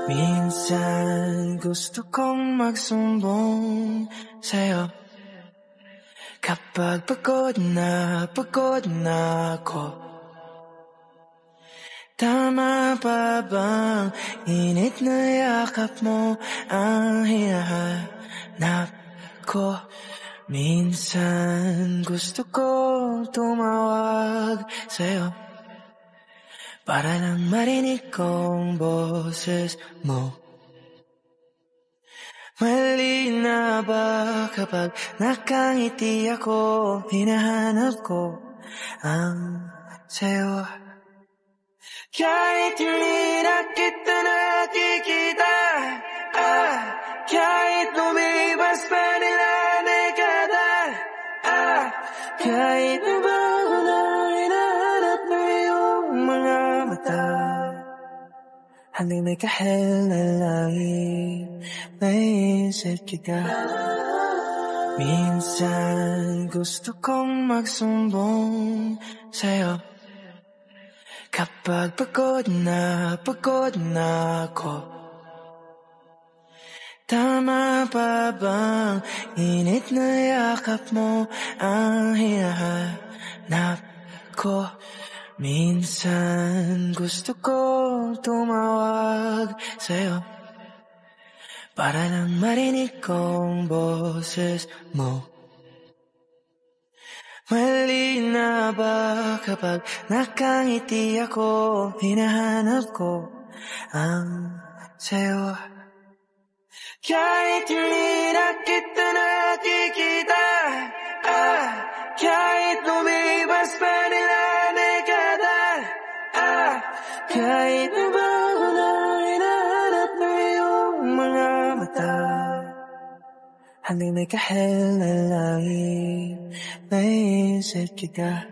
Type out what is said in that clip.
Minsan gusto kong magsumbong sa'yo kapag pagod na ako. Tama pa bang init na yakap mo ang hinahanap ko? Minsan gusto kong tumawag sa'yo para lang marinig kong boses mo. Mali na ba kapag nakangiti ako? Hinahanap ko ang sayo. Kahit hindi na kita nakikita, kahit lumipas pa nila dekada, kahit na bago na hinahanap na iyong mga mata, hanggang may kahel na langit, naisip kita. Minsan gusto kong magsumbong sa'yo kapag pagod na ako. Tama pa bang init na yakap mo ang hinahanap ko? Minsan gusto kong tumawag sa'yo para lang marinig kong boses mo. Mali na ba kapag nakangiti ako? Hinahanap ko ang sayo. Kahit hindi na kita nakikita, kahit lumipas pa nila dekada, kahit na bago na hinahanap na iyong mga mata, hanggang may kahel na langit, naisip kita.